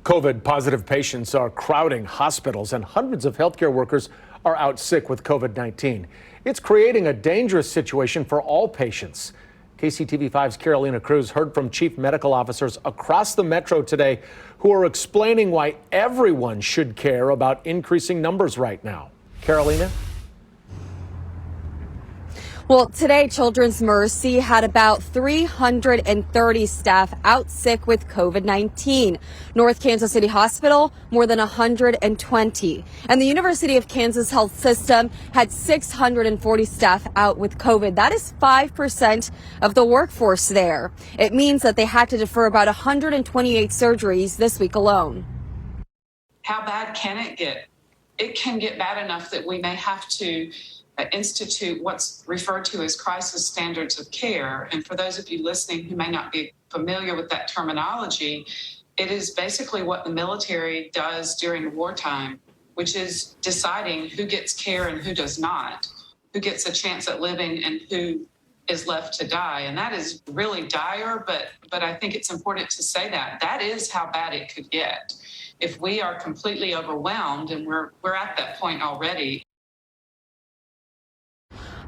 COVID positive patients are crowding hospitals and hundreds of healthcare workers are out sick with COVID-19. It's creating a dangerous situation for all patients. KCTV5's Carolina Cruz heard from chief medical officers across the metro today who are explaining why everyone should care about increasing numbers right now. Carolina? Well, today, Children's Mercy had about 330 staff out sick with COVID-19. North Kansas City Hospital, more than 120. And the University of Kansas Health System had 640 staff out with COVID. That is 5% of the workforce there. It means that they had to defer about 128 surgeries this week alone. How bad can it get? It can get bad enough that we may have to institute what's referred to as crisis standards of care. And for those of you listening who may not be familiar with that terminology, it is basically what the military does during wartime, which is deciding who gets care and who does not, who gets a chance at living and who is left to die. And that is really dire, but I think it's important to say that that is how bad it could get. If we are completely overwhelmed, and we're at that point already.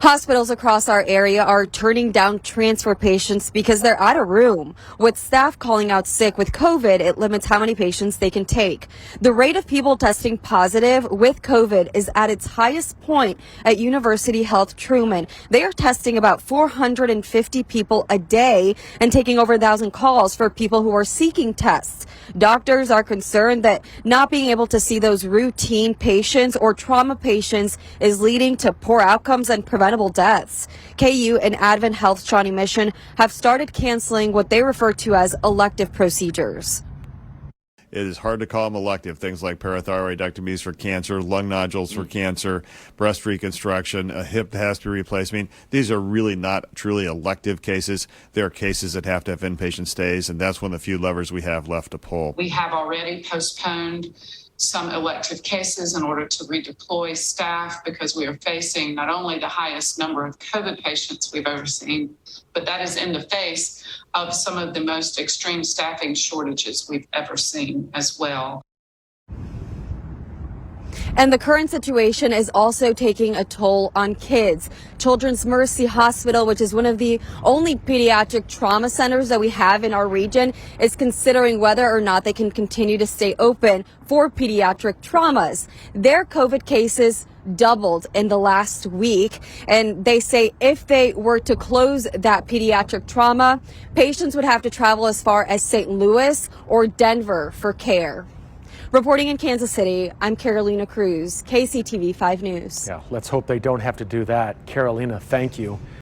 Hospitals across our area are turning down transfer patients because they're out of room. With staff calling out sick with COVID, it limits how many patients they can take. The rate of people testing positive with COVID is at its highest point at University Health Truman. They are testing about 450 people a day and taking over 1,000 calls for people who are seeking tests. Doctors are concerned that not being able to see those routine patients or trauma patients is leading to poor outcomes and preventable deaths. KU and Advent Health Shawnee Mission have started canceling what they refer to as elective procedures. It is hard to call them elective. Things like parathyroidectomies for cancer, lung nodules for cancer, breast reconstruction, a hip that has to be replaced. I mean, these are really not truly elective cases. They're cases that have to have inpatient stays, and that's one of the few levers we have left to pull. We have already postponed some elective cases in order to redeploy staff because we are facing not only the highest number of COVID patients we've ever seen, but that is in the face of some of the most extreme staffing shortages we've ever seen as well. And the current situation is also taking a toll on kids. Children's Mercy Hospital, which is one of the only pediatric trauma centers that we have in our region, is considering whether or not they can continue to stay open for pediatric traumas. Their COVID cases doubled in the last week, and they say if they were to close that pediatric trauma, patients would have to travel as far as St. Louis or Denver for care. Reporting in Kansas City, I'm Carolina Cruz, KCTV 5 News. Yeah, let's hope they don't have to do that. Carolina, thank you.